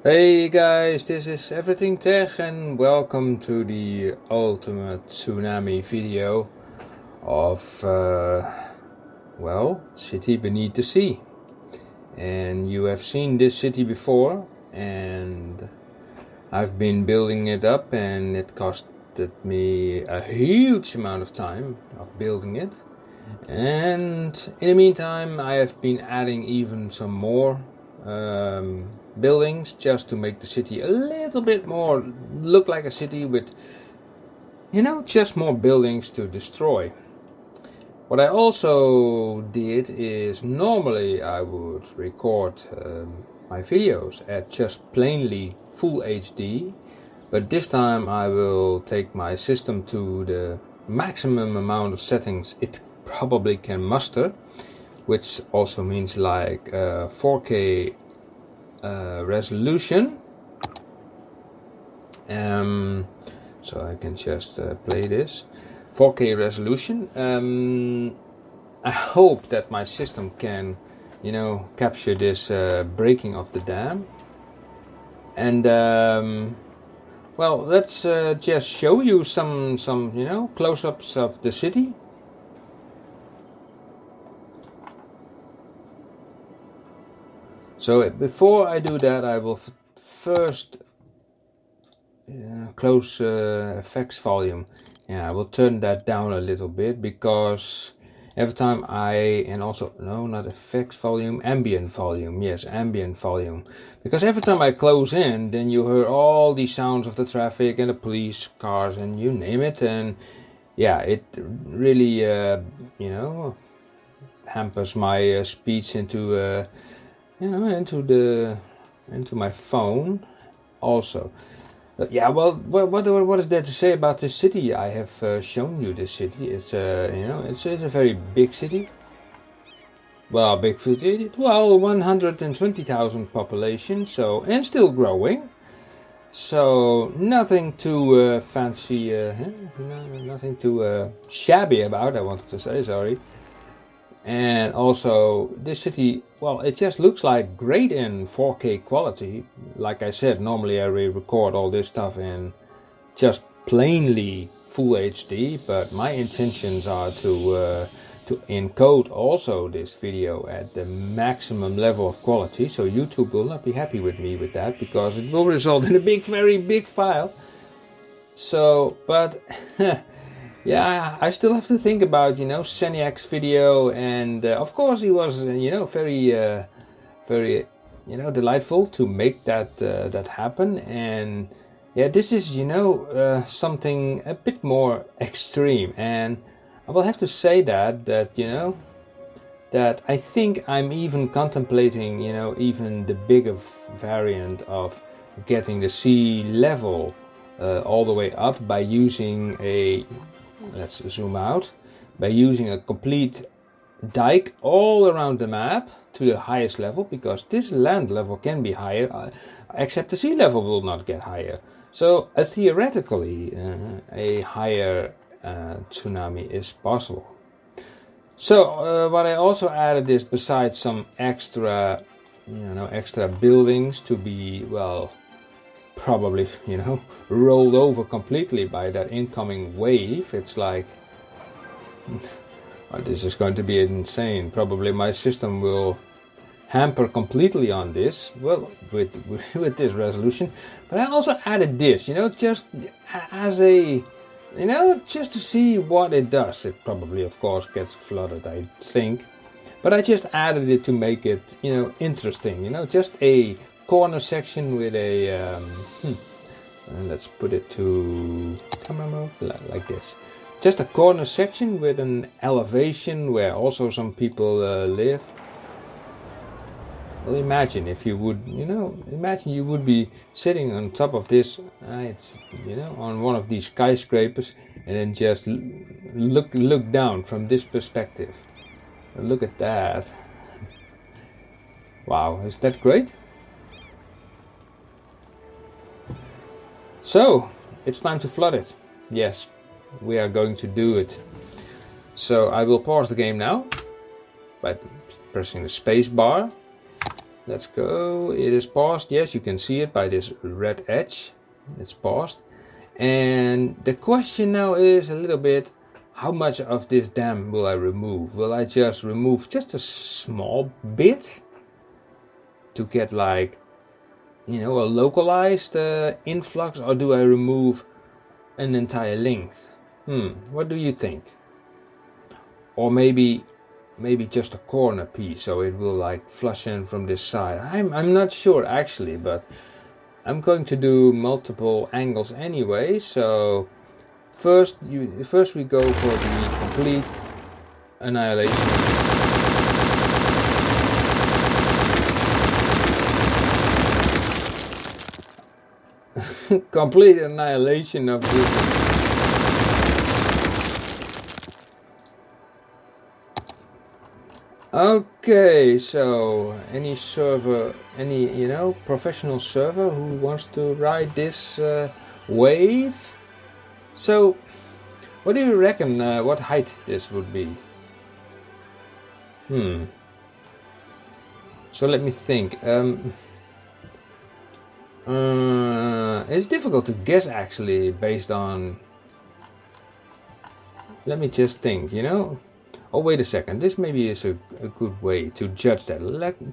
Hey guys, this is Everything Tech and welcome to the ultimate tsunami video of, City Beneath the Sea. And you have seen this city before, and I've been building it up, and it costed me a huge amount of time of building it. And in the meantime, I have been adding even some more buildings just to make the city a little bit more look like a city with, just more buildings to destroy. What I also did is normally I would record my videos at just plainly full HD, but this time I will take my system to the maximum amount of settings it probably can muster, which also means like 4K resolution. So I can just play this 4K resolution. I hope that my system can, capture this breaking of the dam. And let's just show you some close-ups of the city. So before I do that, I will first close effects volume. I will turn that down a little bit because every time not effects volume, ambient volume. Yes, ambient volume. Because every time I close in, then you hear all the sounds of the traffic and the police cars and you name it. And yeah, it really, hampers my speech into my phone also. What is there to say about this city? I have shown you this city. It's it's a very big city. Well, big city. Well, 120,000 population. So, and still growing. So nothing too fancy. Nothing too shabby about. I wanted to say, sorry. And also this city, well, it just looks like great in 4K quality. Like I said, normally I record all this stuff in just plainly full HD, but my intentions are to encode also this video at the maximum level of quality, so YouTube will not be happy with me with that because it will result in a very big file. So, but yeah, I still have to think about, Seniac's video, and of course he was, very, delightful to make that happen. And yeah, this is, something a bit more extreme, and I will have to say that that I think I'm even contemplating, even the bigger variant of getting the sea level all the way up by using let's zoom out, by using a complete dike all around the map to the highest level, because this land level can be higher, except the sea level will not get higher. So theoretically, a higher tsunami is possible. So what I also added is, besides some extra buildings to be, well, probably rolled over completely by that incoming wave. It's like this is going to be insane. Probably my system will hamper completely on this, well, with this resolution. But I also added this, just as a just to see what it does. It probably of course gets flooded, I think, but I just added it to make it interesting, just a corner section with a let's put it to camera mode like this. Just a corner section with an elevation where also some people live. Well, imagine if you would, imagine you would be sitting on top of this, it's on one of these skyscrapers, and then just look down from this perspective. Look at that! Wow, is that great? So, it's time to flood it. Yes, we are going to do it. So I will pause the game now by pressing the space bar. Let's go. It is paused. Yes, you can see it by this red edge. It's paused. And the question now is a little bit, how much of this dam will I remove? Will I just remove just a small bit to get like, a localized influx, or do I remove an entire length? What do you think? Or maybe just a corner piece, so it will like flush in from this side. I'm not sure actually, but I'm going to do multiple angles anyway. So first we go for the complete annihilation. Complete annihilation of this. Okay, so any server, any professional server who wants to ride this wave? So, what do you reckon? What height this would be? So let me think. It's difficult to guess actually, based on. Let me just think. Oh, wait a second. This maybe is a good way to judge that.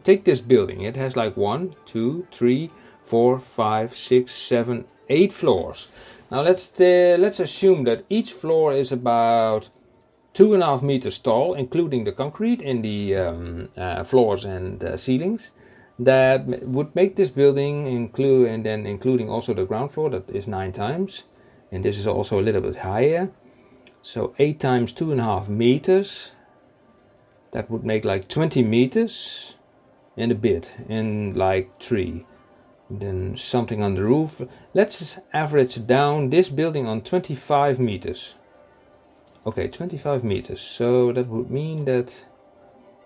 Take this building. It has like 1, 2, 3, 4, 5, 6, 7, 8 floors. Now let's assume that each floor is about 2.5 meters tall, including the concrete in the floors and ceilings. That would make this building including also the ground floor, that is 9 times, and this is also a little bit higher. So 8 times 2.5 meters, that would make like 20 meters and a bit, and like 3. Then something on the roof. Let's average down this building on 25 meters. Okay, 25 meters. So that would mean that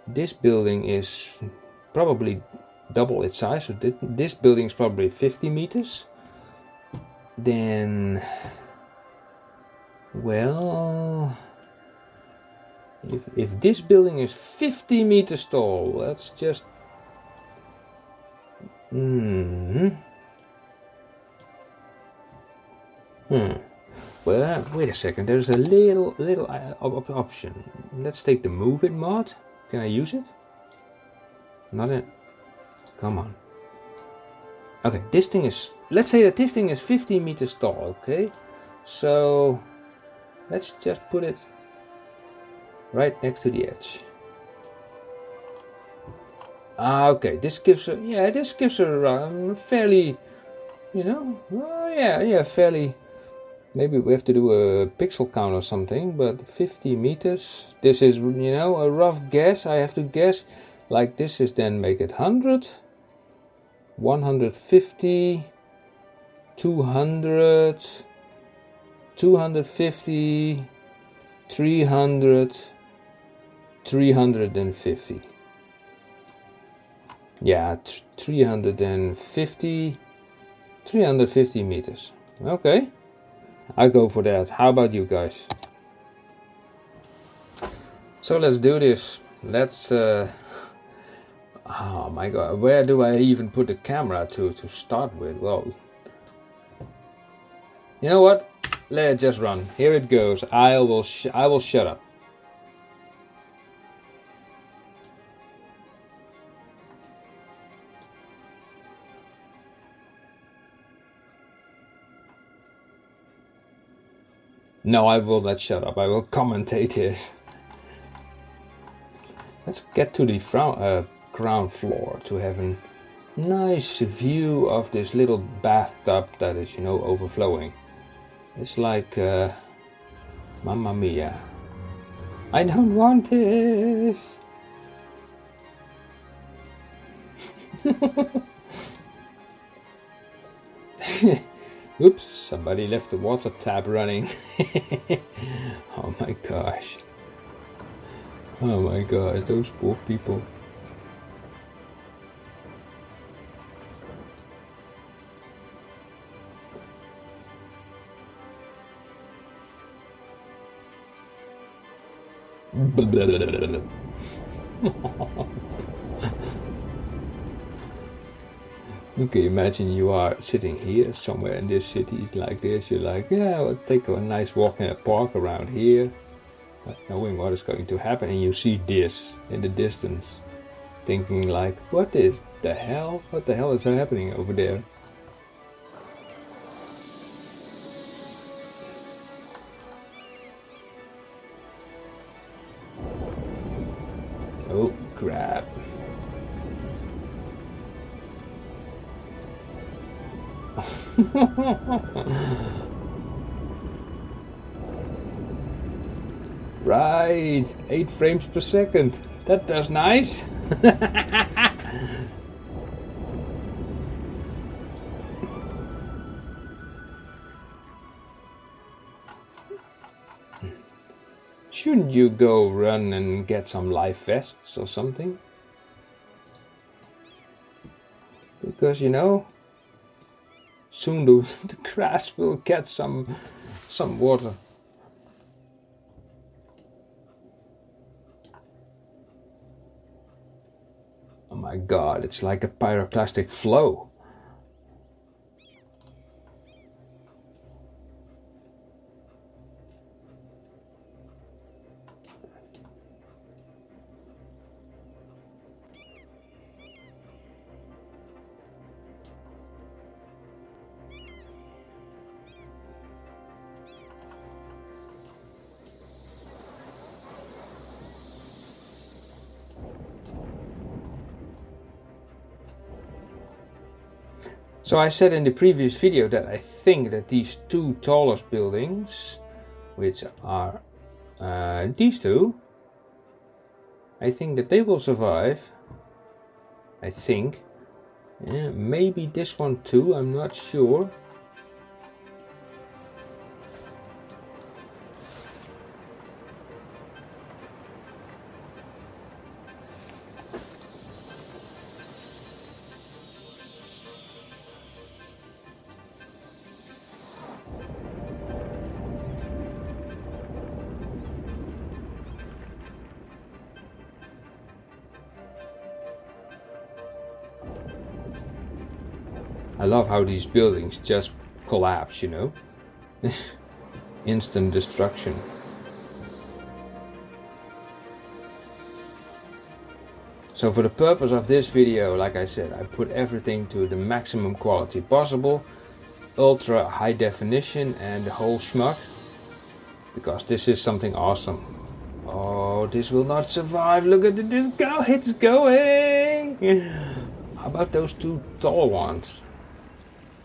this building is probably double its size. So this building is probably 50 meters. Then, well, if this building is 50 meters tall, let's just well, wait a second. There's a little option. Let's take the move it mod. Can I use it? Not it. Come on. Okay, this thing is. Let's say that this thing is 50 meters tall. Okay, so let's just put it right next to the edge. Okay, this gives a fairly, fairly. Maybe we have to do a pixel count or something, but 50 meters. This is, a rough guess. I have to guess. Like this is then make it 100, 150, 200, 250, 300, 350. Yeah, 350 meters. Okay, I go for that. How about you guys? So let's do this. Let's oh my god, where do I even put the camera to start with? Well, you know what? Let's just run. Here it goes. I will shut up. No, I will not shut up. I will commentate it. Let's get to the ground floor to have a nice view of this little bathtub that is, overflowing. It's like, Mamma Mia. I don't want this. Oops, somebody left the water tap running. Oh my gosh. Oh my gosh, those poor people. Okay, imagine you are sitting here somewhere in this city like this. You're like, yeah, I'll take a nice walk in a park around here, not knowing what is going to happen, and you see this in the distance, thinking like, what is the hell? What the hell is happening over there? Oh, crap. Right, 8 frames per second. That does nice. Shouldn't you go run and get some life vests or something? Because you know, soon the grass will get some water. Oh my god, it's like a pyroclastic flow. So I said in the previous video that I think that these two tallest buildings, which are these two, I think that they will survive. I think. Yeah, maybe this one too, I'm not sure. I love how these buildings just collapse, you know? Instant destruction. So for the purpose of this video, like I said, I put everything to the maximum quality possible, ultra high definition and the whole schmuck, because this is something awesome. Oh, this will not survive. Look at this go, it's going. How about those two tall ones?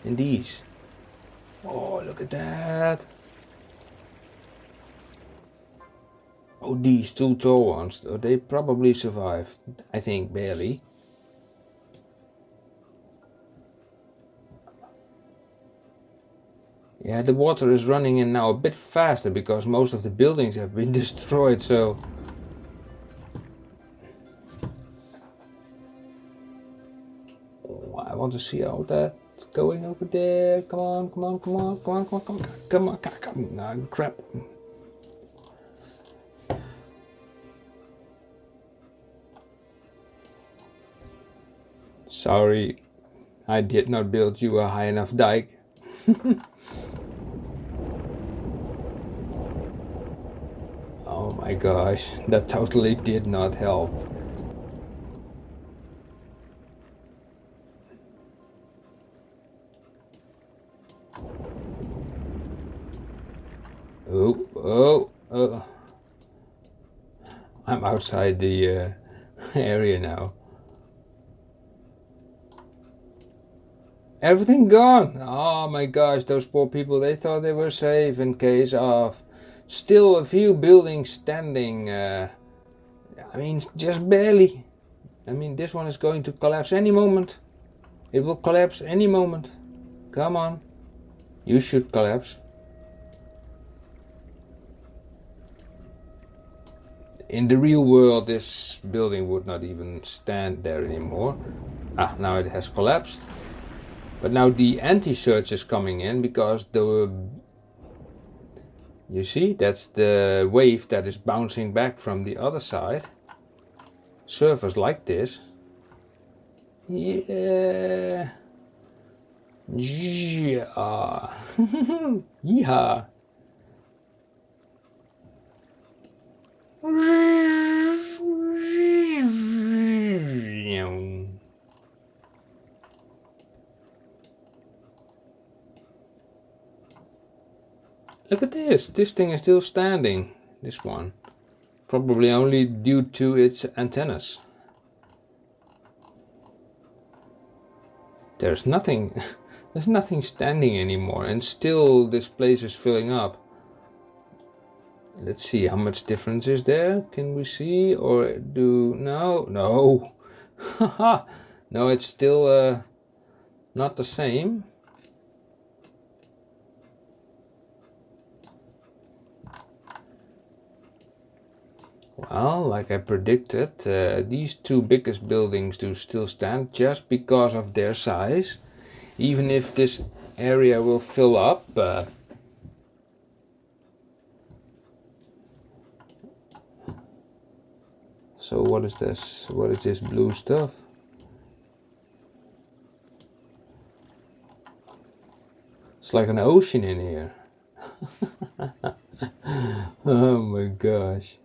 And these. Oh, look at that. Oh, these two tall ones, they probably survive. I think barely. Yeah, the water is running in now a bit faster because most of the buildings have been destroyed, so... Oh, I want to see how that's going over there. Come on, come on, come on, come on, come on, come on, come on, come on, crap. Sorry, I did not build you a high enough dike. Oh my gosh, that totally did not help. Oh. I'm outside the area now. Everything gone. Oh my gosh, those poor people, they thought they were safe in case of still a few buildings standing. I mean, just barely. I mean, this one is going to collapse any moment. It will collapse any moment. Come on. You should collapse. In the real world, this building would not even stand there anymore. Ah, now it has collapsed. But now the anti-surge is coming in because you see, that's the wave that is bouncing back from the other side. Surfers like this. Yeah. Yeah. Yeehaw. Look at this. This thing is still standing. This one. Probably only due to its antennas. There's nothing. There's nothing standing anymore, and still this place is filling up. Let's see how much difference is there. Can we see or do no? Haha. No, it's still not the same. Well, like I predicted, these two biggest buildings do still stand just because of their size. Even if this area will fill up. So what is this? What is this blue stuff? It's like an ocean in here. Oh my gosh.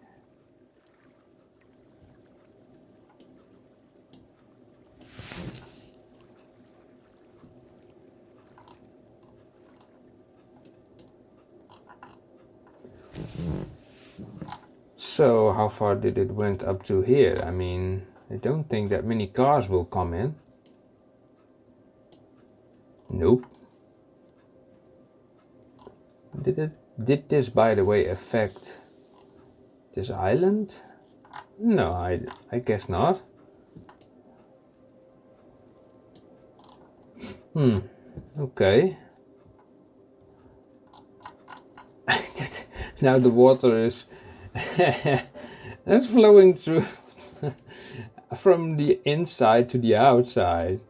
So how far did it went up to here? I mean, I don't think that many cars will come in. Nope. Did this, by the way, affect this island? No, I guess not. Okay. Now the water is it's flowing through from the inside to the outside.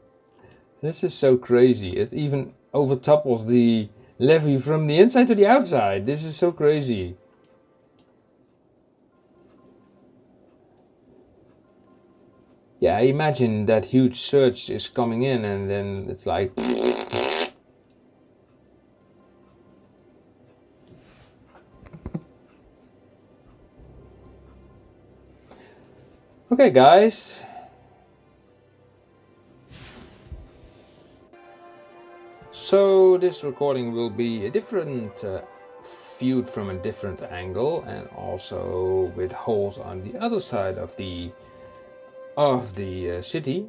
This is so crazy. It even overtopples the levee from the inside to the outside. This is so crazy. Yeah, I imagine that huge surge is coming in and then it's like... Okay, guys. So this recording will be a different viewed from a different angle, and also with holes on the other side of the city.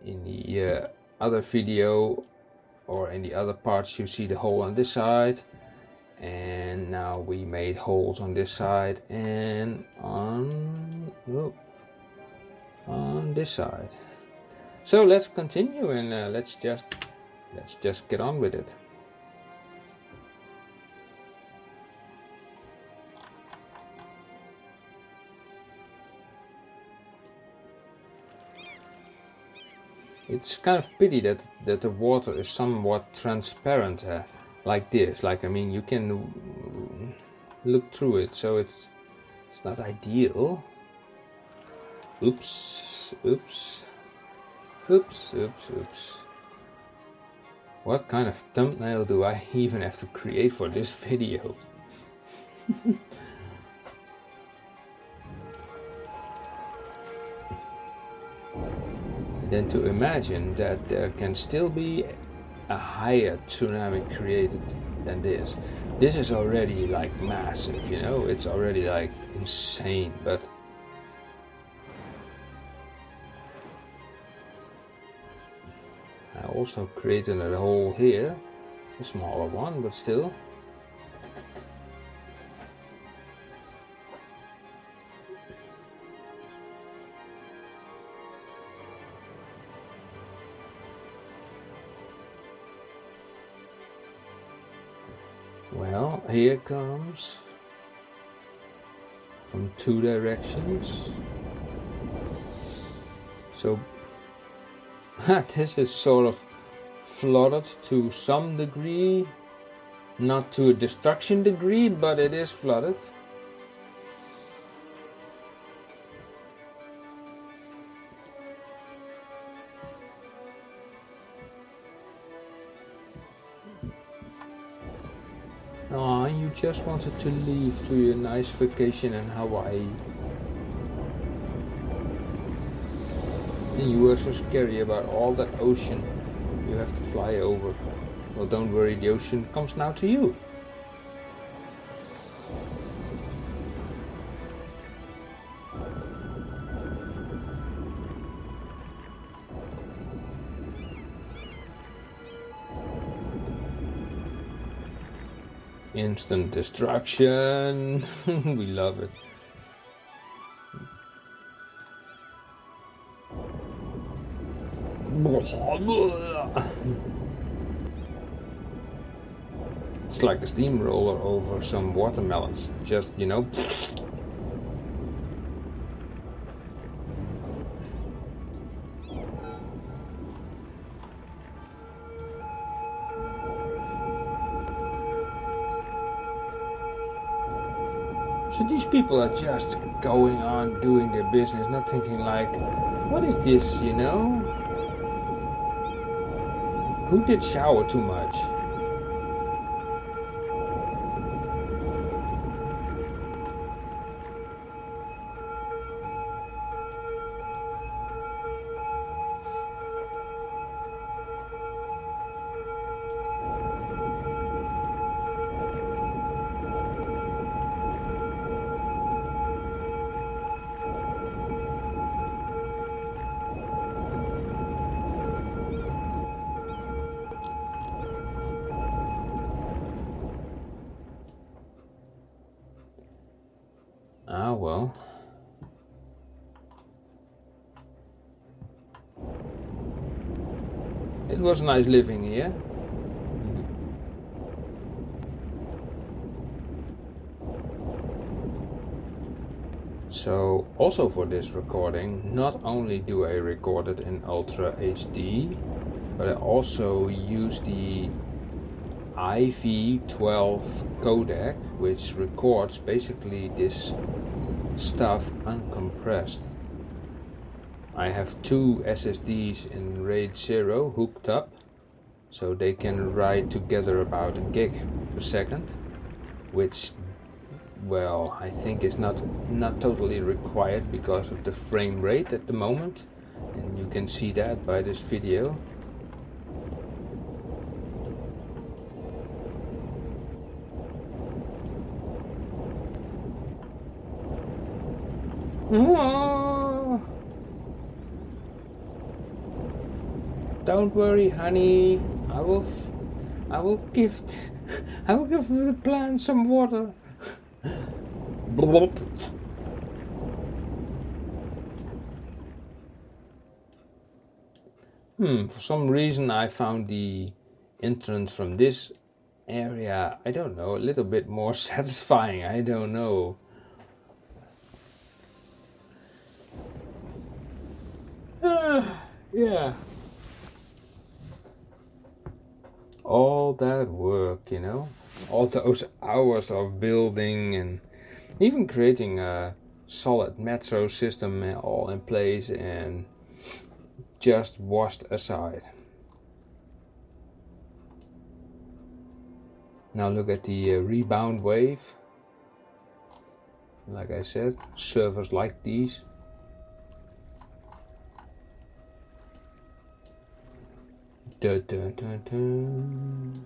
In the other video or in the other parts you see the hole on this side, and now we made holes on this side and on this side. So let's continue and let's just get on with it. It's kind of pity that the water is somewhat transparent like this. Like, I mean, you can look through it, so it's not ideal. Oops. What kind of thumbnail do I even have to create for this video? Then to imagine that there can still be a higher tsunami created than this. This is already like massive, you know, it's already like insane, but I also created a hole here, a smaller one, but still. Well, here comes from two directions. So this is sort of flooded to some degree, not to a destruction degree, but it is flooded. Oh, you just wanted to leave to your nice vacation in Hawaii. And you were so scary about all that ocean you have to fly over. Well, don't worry, the ocean comes now to you. Instant destruction. We love it. It's like a steamroller over some watermelons. Just, you know. So these people are just going on doing their business, not thinking like, what is this, you know? Who did shower too much? Ah, well. It was nice living here. So also for this recording, not only do I record it in Ultra HD, but I also use the IV12 codec, which records basically this stuff uncompressed. I have two SSDs in RAID 0 hooked up, so they can write together about a gig per second, which, well, I think is not totally required because of the frame rate at the moment, and you can see that by this video. Oh, don't worry, honey. I will give the plant some water. Blop. For some reason I found the entrance from this area, I don't know, a little bit more satisfying. I don't know. Yeah. All that work, you know, all those hours of building and even creating a solid metro system all in place and just washed aside. Now look at the rebound wave. Like I said, servers like these. Dun, dun, dun, dun.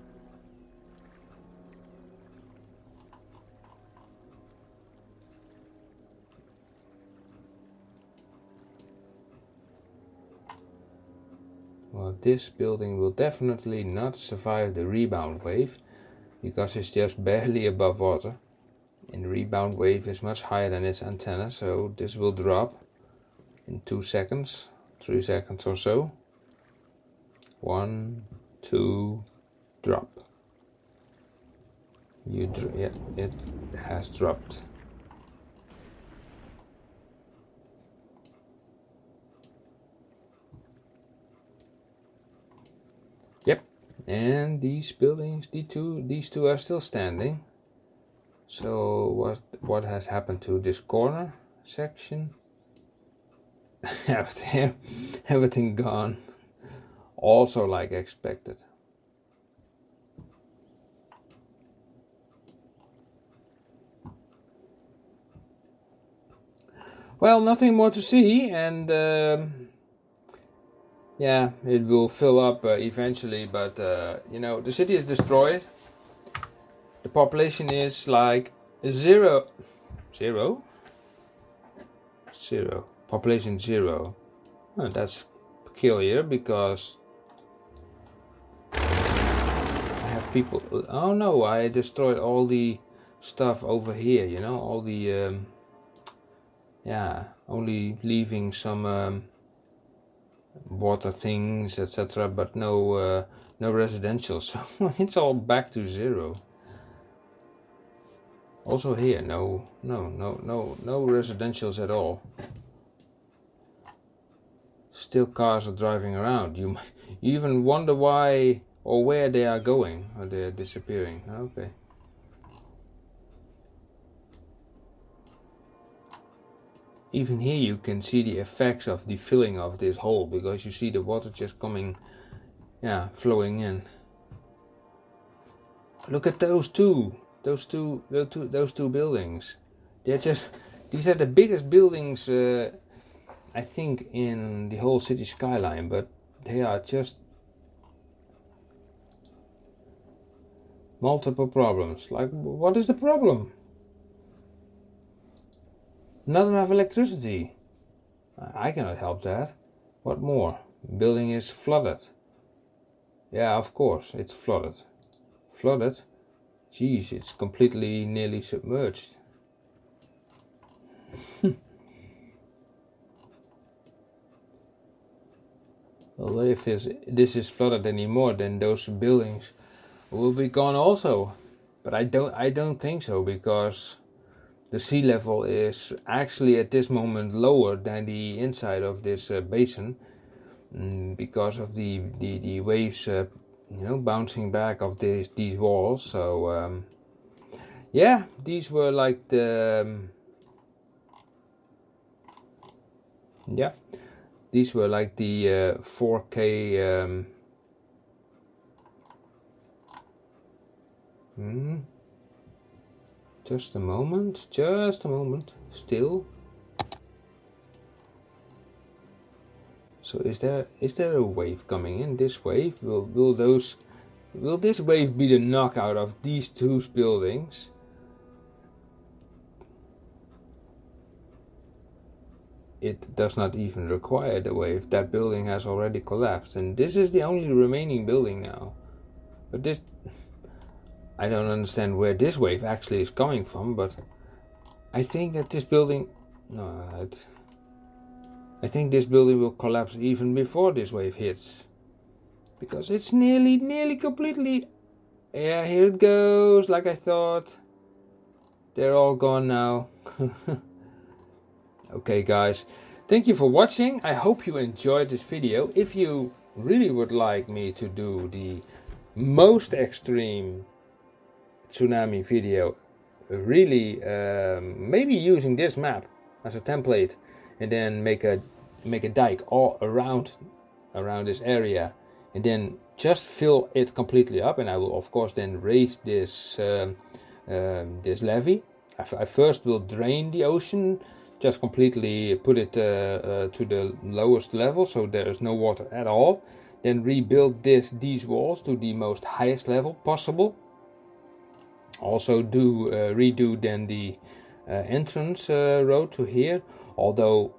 Well, this building will definitely not survive the rebound wave because it's just barely above water. And the rebound wave is much higher than its antenna, so this will drop in 2 seconds, 3 seconds or so. 1, 2, drop. Yeah, it has dropped. Yep, and these buildings, these two are still standing. So what has happened to this corner section? Everything gone. Also like expected. Well, nothing more to see, and yeah, it will fill up eventually. But the city is destroyed. The population is like zero, zero, zero. Population zero. Oh, that's peculiar because I have people. Oh no, I destroyed all the stuff over here. All the only leaving some water things, etc. But no residential. So it's all back to zero. Also here, no residentials at all. Still cars are driving around. You even wonder why or where they are going, or they're disappearing. Okay. Even here you can see the effects of the filling of this hole, because you see the water just coming, flowing in. Look at those two buildings. These are the biggest buildings I think in the whole city skyline, but they are just multiple problems. Like, what is the problem? Not enough electricity. I cannot help that. What more? Building is flooded. Yeah, of course, it's flooded. Flooded? Jeez, it's completely nearly submerged. Well, if this is flooded anymore, then those buildings will be gone also. But I don't think so, because the sea level is actually at this moment lower than the inside of this basin, because of the waves, bouncing back of these walls. So yeah, these were like the these were like the 4K. Just a moment, still. So is there a wave coming in? This wave will this wave be the knockout of these two buildings? It does not even require the wave. That building has already collapsed, and this is the only remaining building now. But this, I don't understand where this wave actually is coming from, but I think that this building, I think this building will collapse even before this wave hits, because it's nearly completely. Yeah, here it goes. Like I thought, they're all gone now. Okay, guys, thank you for watching. I hope you enjoyed this video. If you really would like me to do the most extreme tsunami video, really maybe using this map as a template, and then make a dike all around this area, and then just fill it completely up, and I will of course then raise this this levee. I first will drain the ocean, just completely put it to the lowest level, so there is no water at all. Then rebuild these walls to the most highest level possible. Also redo then the entrance road to here, although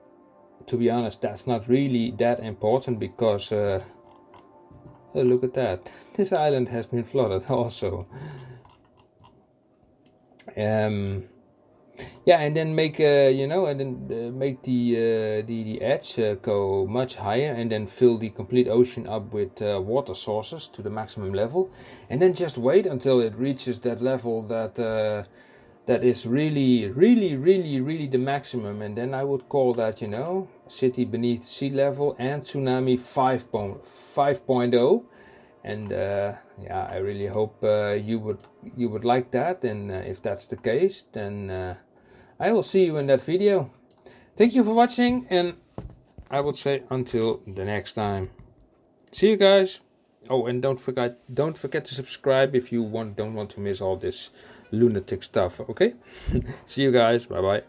to be honest that's not really that important, because look at that, this island has been flooded also. Yeah, and then make make the edge go much higher, and then fill the complete ocean up with water sources to the maximum level, and then just wait until it reaches that level that that is really the maximum, and then I would call that city beneath sea level and tsunami 5.0. And yeah, I really hope you would like that, and if that's the case, then I will see you in that video. Thank you for watching, and I would say until the next time. See you guys. Oh, and don't forget to subscribe if you don't want to miss all this lunatic stuff. Okay? See you guys. Bye bye.